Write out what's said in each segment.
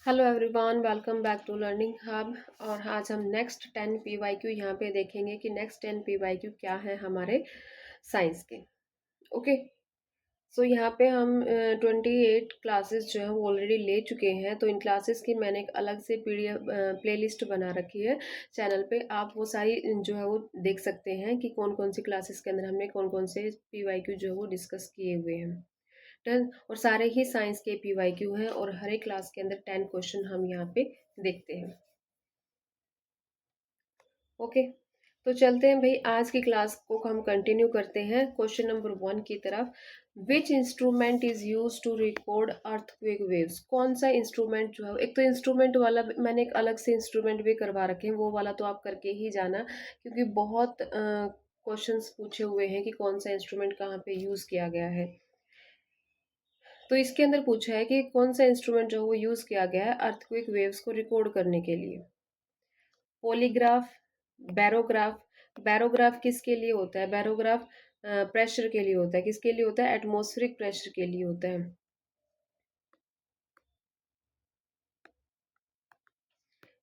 Hello everyone, welcome back to learning hub. और आज हम नेक्स्ट 10 पीवाईक्यू यहाँ पे देखेंगे कि नेक्स्ट 10 पीवाईक्यू क्या है हमारे साइंस के। ओके, सो यहाँ पे हम 28 क्लासेस जो है वो ऑलरेडी ले चुके हैं। तो इन क्लासेस की मैंने एक अलग से पीडीएफ प्लेलिस्ट बना रखी है चैनल पे। आप वो सारी जो है वो देख सकते हैं कि कौन कौन सी क्लासेस के अंदर हमने कौन कौन से पीवाईक्यू जो है वो डिस्कस किए हुए हैं। डन। और सारे ही साइंस के पीवाईक्यू हैं और हर एक क्लास के अंदर 10 क्वेश्चन हम यहाँ पे देखते हैं। ओके, तो चलते हैं भाई, आज की क्लास को हम कंटिन्यू करते हैं क्वेश्चन नंबर 1 की तरफ। Which instrument is use to record earthquake waves? कौन सा इंस्ट्रूमेंट जो है, एक तो इंस्ट्रूमेंट वाला मैंने एक अलग से इंस्ट्रूमेंट भी करवा रखे हैं, वो वाला तो आप करके ही जाना, क्योंकि बहुत क्वेश्चंस पूछे हुए हैं कि कौन सा इंस्ट्रूमेंट कहाँ पे यूज किया गया है। तो इसके अंदर पूछा है कि कौन सा इंस्ट्रूमेंट जो वो यूज किया गया है अर्थक्वेक वेव्स को रिकॉर्ड करने के लिए। Polygraph, barograph. बैरोग्राफ किसके लिए होता है? बैरोग्राफ प्रेशर के लिए होता है। किसके लिए होता है? एटमॉस्फेरिक प्रेशर के लिए होता है।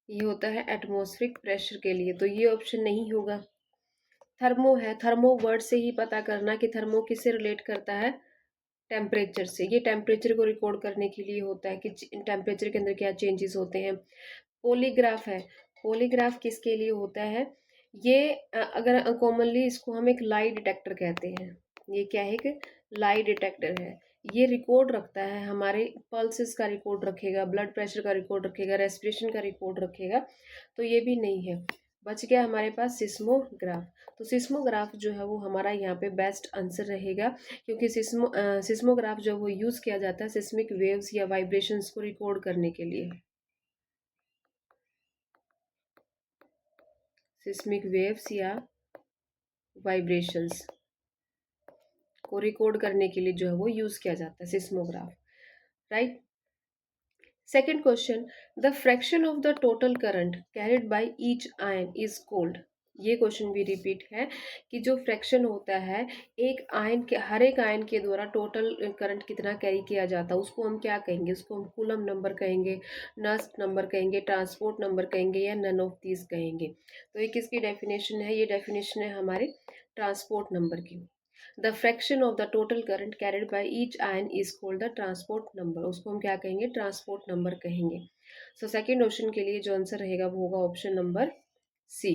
ये होता है एटमॉस्फेरिक प्रेशर के लिए, तो ये ऑप्शन नहीं होगा। थर्मो है, थर्मो वर्ड से ही पता करना कि थर्मो किससे रिलेट करता है? टेम्परेचर से। ये टेम्परेचर को रिकॉर्ड करने के लिए होता है कि टेम्परेचर के अंदर क्या चेंजेस होते हैं। पॉलीग्राफ है, पॉलीग्राफ किसके लिए होता है? ये अगर कॉमनली इसको हम एक लाई डिटेक्टर कहते हैं। ये क्या है? एक लाई डिटेक्टर है। ये रिकॉर्ड रखता है हमारे पल्सेस का रिकॉर्ड रखेगा, ब्लड प्रेशर का रिकॉर्ड रखेगा, रेस्पिरेशन का रिकॉर्ड रखेगा। तो ये भी नहीं है। बच गया हमारे पास सिस्मोग्राफ। तो सिस्मोग्राफ जो है वो हमारा यहाँ पे बेस्ट आंसर रहेगा, क्योंकि सिस्मोग्राफ जो वो यूज़ किया जाता है सिस्मिक वेव्स या वाइब्रेशंस को रिकॉर्ड करने के लिए। सिस्मिक वेव्स या वाइब्रेशंस को रिकॉर्ड करने के लिए जो है वो यूज किया जाता है seismograph. Right. Second question, the fraction of the total current carried by each ion is called. ये क्वेश्चन भी रिपीट है कि जो फ्रैक्शन होता है एक आयन के, हर एक आयन के द्वारा टोटल करंट कितना कैरी किया जाता है, उसको हम क्या कहेंगे? उसको हम कूलम नंबर कहेंगे, नस्ट नंबर कहेंगे, ट्रांसपोर्ट नंबर कहेंगे, या नन ऑफ दीज कहेंगे। तो ये किसकी डेफिनेशन है? ये डेफिनेशन है हमारे ट्रांसपोर्ट नंबर की। The fraction of the total current carried by each ion is called the transport number. उसको हम क्या कहेंगे? ट्रांसपोर्ट नंबर कहेंगे। सो सेकेंड ऑप्शन के लिए जो आंसर रहेगा वो होगा option number C.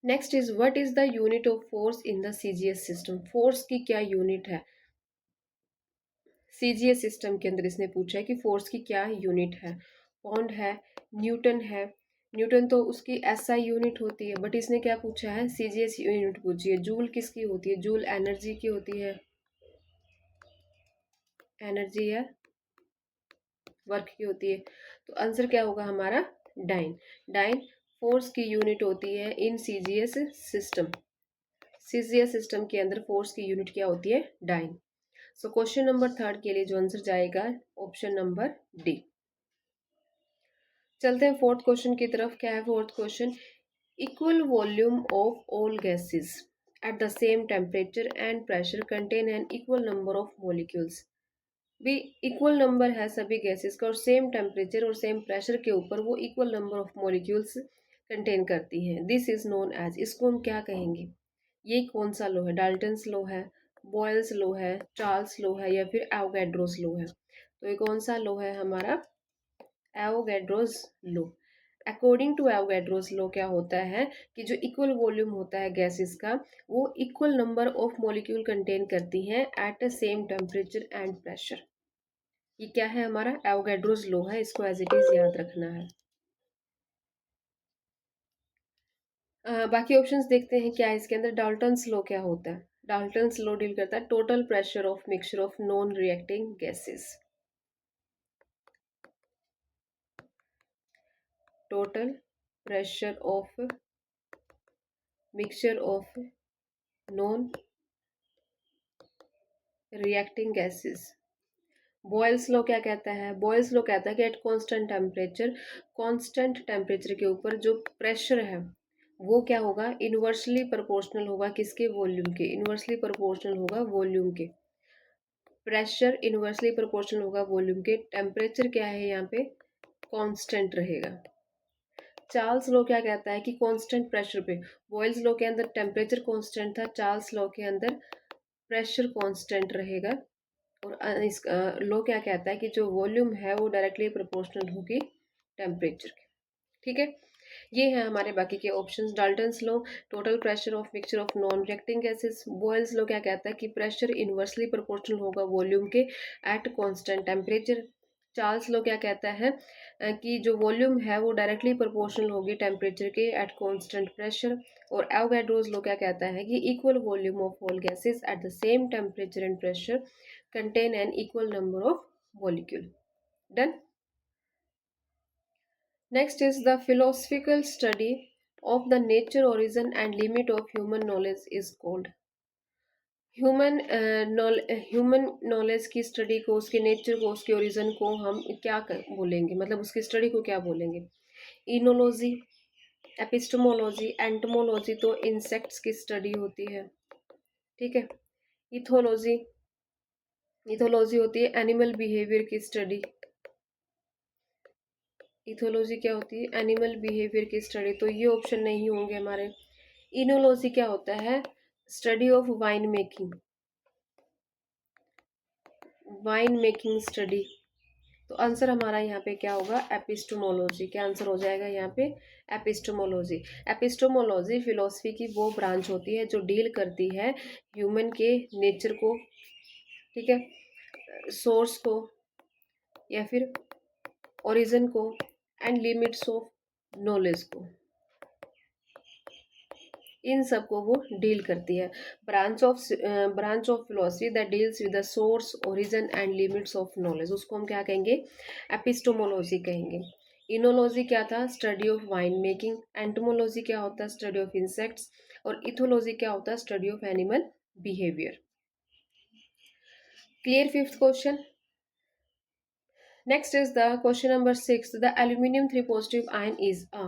Next is what is the unit of force in the CGS system? Force की क्या यूनिट है? सीजीएस सिस्टम के अंदर इसने पूछा है कि फोर्स की क्या यूनिट है। पॉन्ड है, न्यूटन है। न्यूटन तो उसकी एसआई यूनिट होती है, बट इसने क्या पूछा है? सीजीएस यूनिट पूछी है। जूल किसकी होती है? जूल एनर्जी की होती है, एनर्जी या वर्क की होती है। तो आंसर क्या होगा हमारा? डाइन। डाइन फोर्स की यूनिट होती है in CGS system. CGS system के अंदर फोर्स की यूनिट क्या होती है? Dyne. So question number third के लिए जो आंसर जाएगा ऑप्शन नंबर डी। चलते हैं फोर्थ क्वेश्चन की तरफ। क्या है fourth question? Equal volume of all gases at the same temperature and pressure contain an equal number of molecules. भी इक्वल नंबर है सभी गैसेस का और सेम टेम्परेचर और सेम प्रेशर के ऊपर वो equal number of molecules contain करती हैं। दिस इज नोन एज, इसको हम क्या कहेंगे? ये कौन सा लो है? डाल्टन्स लो है, बॉयल्स लो है, चार्ल्स लो है, या फिर एवोगैड्रोस लो है? तो ये कौन सा लो है हमारा? Avogadro's law. According to Avogadro's law क्या होता है कि जो इक्वल वॉल्यूम होता है गैसेस का वो equal number of molecule contain करती हैं eight the same temperature and pressure. ये क्या है हमारा? एवोगैड्रोस लो है, इसको एज इट इज याद रखना है। बाकी ऑप्शंस देखते हैं क्या है इसके अंदर। डाल्टन्स लो क्या होता है? डाल्टन्स लो डील करता है total pressure of mixture of non reacting gases. Total pressure of mixture of non reacting gases. Boyle's law क्या कहता है? बॉयल्स लॉ कहता है कि एट कांस्टेंट टेम्परेचर के ऊपर जो प्रेशर है वो क्या होगा? इनवर्सली प्रोपोर्शनल होगा किसके? वॉल्यूम के। इनवर्सली प्रोपोर्शनल होगा वॉल्यूम के। प्रेशर इन्वर्सली प्रोपोर्शनल होगा वॉल्यूम के, टेम्परेचर क्या है यहाँ पे, कांस्टेंट रहेगा। चार्ल्स लॉ क्या कहता है कि कांस्टेंट प्रेशर पे, बॉयल्स लॉ के अंदर टेम्परेचर कांस्टेंट था, चार्ल्स लॉ के अंदर प्रेशर कांस्टेंट रहेगा। और इस लॉ क्या कहता है कि जो वॉल्यूम है वो डायरेक्टली प्रोपोर्शनल होगी टेम्परेचर के। ठीक है, ये है हमारे बाकी के options. Dalton's law, total pressure of mixture of non reacting gases. Boyle's law क्या कहता है कि प्रेशर इन्वर्सली प्रोपोर्शनल होगा वॉल्यूम के at constant temperature. Charles law क्या कहता है कि जो वॉल्यूम है वो डायरेक्टली प्रोपोर्शनल होगी टेम्परेचर के एट कांस्टेंट प्रेशर। और एवोगैड्रोस लो क्या कहता है कि equal volume of all gases at the same temperature and pressure contain an equal number of molecule. Done. Next is the philosophical study of the nature, origin, and limit of human knowledge is called. Human knowledge की study को, उसके nature को, उसके origin को हम क्या बोलेंगे, मतलब उसकी स्टडी को क्या बोलेंगे? इनोलॉजी, एपिस्टोमोलॉजी, एंटोमोलॉजी तो इंसेक्ट्स की स्टडी होती है। ठीक है। इथोलॉजी, इथोलॉजी होती है एनिमल बिहेवियर की स्टडी। इथोलॉजी क्या होती है? एनिमल बिहेवियर की स्टडी, तो ये ऑप्शन नहीं होंगे हमारे। इनोलॉजी क्या होता है? Study of wine making, wine making study. तो आंसर हमारा यहाँ पे क्या होगा? एपिस्टोमोलॉजी। क्या आंसर हो जाएगा यहाँ पे? एपिस्टोमोलॉजी। एपिस्टोमोलॉजी फिलोसफी की वो ब्रांच होती है जो डील करती है ह्यूमन के नेचर को, ठीक है, सोर्स को या फिर ओरिजिन को एंड लिमिट्स ऑफ नॉलेज को, इन सब को वो डील करती है। Branch of philosophy that deals with the source, origin and limits of knowledge, उसको हम क्या कहेंगे? एपिस्टोमोलॉजी कहेंगे। इनोलॉजी क्या था? Study of wine making. Entomology क्या होता है? Study of insects. और इथोलॉजी क्या होता है? Study of animal behaviour. Clear? Fifth question. Next is the question number 6। The aluminium 3 positive ion is a,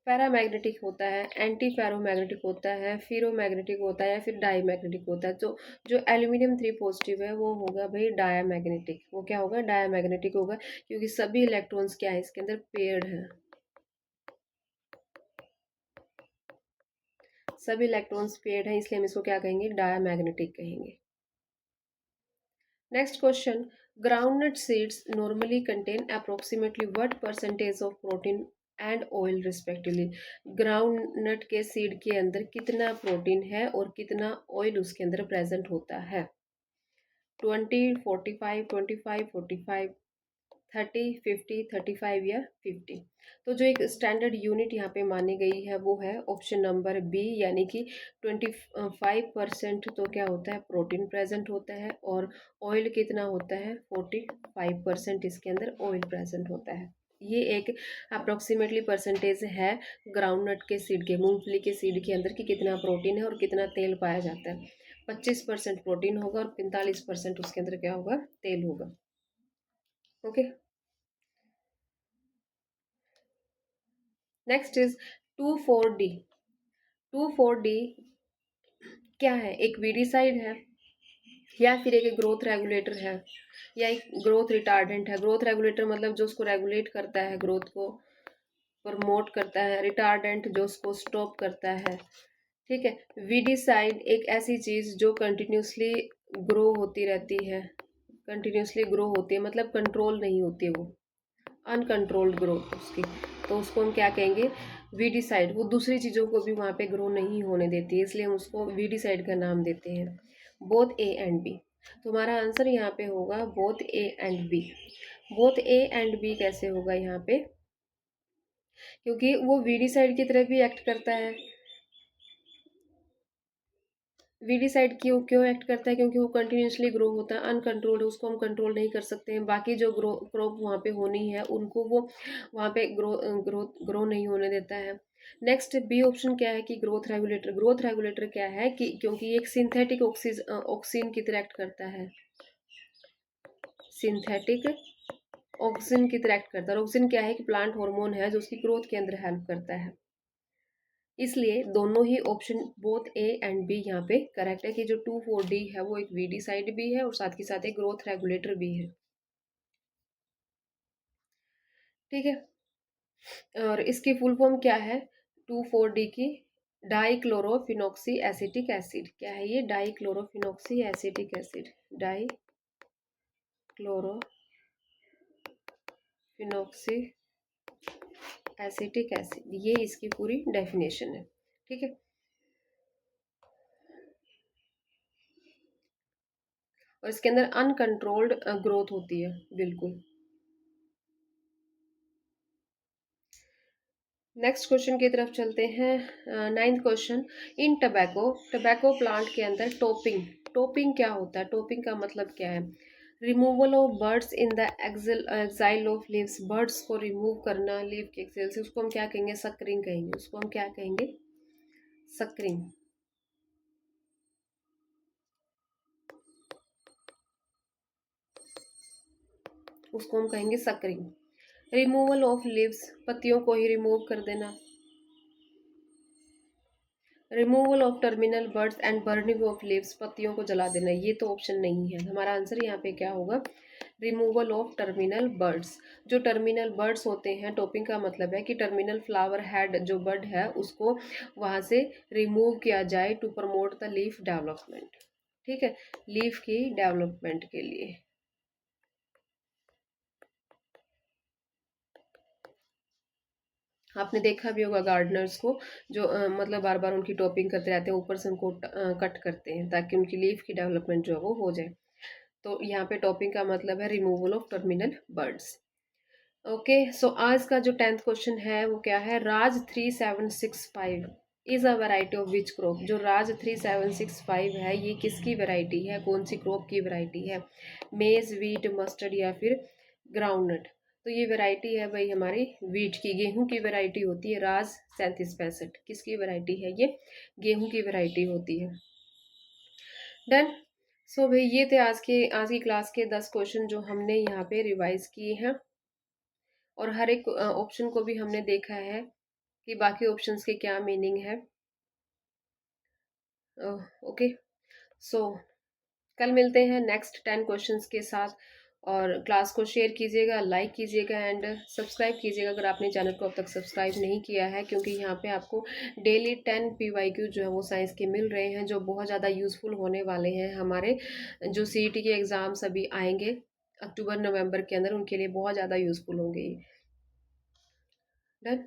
paramagnetic होता है, एंटी फेरोमैग्नेटिक होता है, फिरोमैग्नेटिक होता है या फिर डाईमैग्नेटिक होता है। तो जो एल्यूमिनियम 3 पॉजिटिव है वो होगा भाई डायामैग्नेटिक। वो क्या होगा? डायामैग्नेटिक होगा, क्योंकि सभी इलेक्ट्रॉन्स क्या है इसके अंदर? पेयर्ड है। सभी इलेक्ट्रॉन्स पेयर्ड है, इसलिए हम इसको क्या कहेंगे? डायामैग्नेटिक कहेंगे। Next question. Groundnut seeds normally contain approximately what percentage of protein and oil respectively. Groundnut के सीड के अंदर कितना प्रोटीन है और कितना ऑयल उसके अंदर प्रेजेंट होता है? 20, 45, 25, 45, 30, 50, 35 या 50। तो जो एक स्टैंडर्ड यूनिट यहाँ पे मानी गई है वो है ऑप्शन नंबर बी, यानी कि 25% तो क्या होता है? प्रोटीन प्रेजेंट होता है। और ऑयल कितना होता है? 45% इसके अंदर ऑयल प्रेजेंट होता है। ये एक अप्रोक्सीमेटली परसेंटेज है ग्राउंडनट के सीड के, मूंगफली के सीड के अंदर कि कितना प्रोटीन है और कितना तेल पाया जाता है। 25% प्रोटीन होगा और 45% उसके अंदर क्या होगा? तेल होगा। Okay. Next is 2,4-D। 2,4-D क्या है? एक वीडिसाइड है या फिर एक ग्रोथ रेगुलेटर है या एक ग्रोथ रिटार्डेंट है। ग्रोथ रेगुलेटर मतलब जो उसको रेगुलेट करता है, ग्रोथ को प्रमोट करता है। रिटार्डेंट जो उसको स्टॉप करता है। ठीक है। वीडिसाइड एक ऐसी चीज जो कंटिन्यूसली ग्रो होती रहती है, कंटिन्यूसली ग्रो होती है, मतलब कंट्रोल नहीं होती है वो, अनकंट्रोल्ड ग्रोथ उसकी, तो उसको हम क्या कहेंगे? वीडिसाइड। वो दूसरी चीज़ों को भी वहाँ पे ग्रो नहीं होने देती है, इसलिए हम उसको वीडिसाइड का नाम देते हैं। Both A and B. तो हमारा आंसर यहाँ पे होगा both A and B. Both A and B कैसे होगा यहाँ पे? क्योंकि वो वीडिसाइड की तरह भी एक्ट करता है। वीडिसाइड क्यों क्यों एक्ट करता है? क्योंकि वो कंटिन्यूसली ग्रो होता है, अनकंट्रोल्ड है, उसको हम कंट्रोल नहीं कर सकते हैं। बाकी जो क्रॉप वहाँ पे होनी है उनको वो वहाँ पे ग्रो नहीं होने देता है। नेक्स्ट बी ऑप्शन क्या है कि ग्रोथ रेगुलेटर। ग्रोथ रेगुलेटर क्या है कि क्योंकि एक सिंथेटिक ऑक्सीन की तरह एक्ट करता है, सिंथेटिक ऑक्सीन की तरह एक्ट करता है। और ऑक्सीन क्या है कि प्लांट हार्मोन है जो उसकी ग्रोथ के अंदर हेल्प करता है। इसलिए दोनों ही option both A and B यहाँ पे करेक्ट है कि जो 2,4-D है वो एक वीडी साइड भी है और साथ के साथ एक ग्रोथ रेगुलेटर भी है। ठीक है, और इसकी फुल फॉर्म क्या है 2,4-D की? Dichlorophenoxy acetic acid. क्या है ये? Dichlorophenoxy acetic acid. Dichlorophenoxy acetic acid, ये इसकी पूरी डेफिनेशन है। ठीक है, और इसके अंदर अनकंट्रोल्ड ग्रोथ होती है बिल्कुल। नेक्स्ट क्वेश्चन की तरफ चलते हैं। 9th क्वेश्चन, इन टबैको टबैको प्लांट के अंदर टोपिंग, टोपिंग क्या होता है? टोपिंग का मतलब क्या है? Removal of buds in the axil of leaves, buds को रिमूव करना लीव के एक्सेल से, उसको हम क्या कहेंगे? सक्रिंग कहेंगे। उसको हम क्या कहेंगे? सक्रिंग। उसको हम कहेंगे सक्रिंग। रिमूवल ऑफ लीव्स, पत्तियों को ही रिमूव कर देना। Removal of terminal birds and burning of leaves, पत्तियों को जला देना। ये तो ऑप्शन नहीं है, हमारा आंसर यहाँ पे क्या होगा? Removal of terminal buds. जो टर्मिनल बर्ड्स होते हैं, टोपिंग का मतलब है कि टर्मिनल फ्लावर हेड जो बर्ड है उसको वहाँ से रिमूव किया जाए to promote the leaf development. ठीक है, लीफ की डेवलपमेंट के लिए। आपने देखा भी होगा गार्डनर्स को जो मतलब बार बार उनकी टॉपिंग करते रहते हैं, ऊपर से उनको कट करते हैं ताकि उनकी लीफ की डेवलपमेंट जो है वो हो जाए। तो यहाँ पे टॉपिंग का मतलब है removal of terminal birds. Okay, so आज का जो 10th क्वेश्चन है वो क्या है? Raj 3765 is a variety of which crop. जो राज 3765 है ये किसकी वैरायटी है? कौन सी क्रॉप की वैरायटी है? मेज, वीट, मस्टर्ड या फिर ग्राउंडनट? तो ये वैरायटी है भाई हमारी वीट की, गेहूं की वैरायटी होती है राज 3765। किसकी वैरायटी है ये? गेहूं की वैरायटी होती है। डन। सो भाई ये थे आज की क्लास के 10 क्वेश्चन जो हमने यहाँ पे रिवाइज किए हैं, और हर एक ऑप्शन को भी हमने देखा है कि बाकी ऑप्शंस के क्या मीनिंग है। ओके, सो कल मिलते हैं नेक्स्ट 10 क्वेश्चंस के साथ। और क्लास को शेयर कीजिएगा, लाइक कीजिएगा एंड सब्सक्राइब कीजिएगा अगर आपने चैनल को अब तक सब्सक्राइब नहीं किया है, क्योंकि यहाँ पे आपको डेली 10 PYQ जो है वो साइंस के मिल रहे हैं जो बहुत ज़्यादा यूज़फुल होने वाले हैं। हमारे जो CET के एग्ज़ाम्स अभी आएंगे अक्टूबर नवंबर के अंदर, उनके लिए बहुत ज़्यादा यूज़फुल होंगे ये। डन।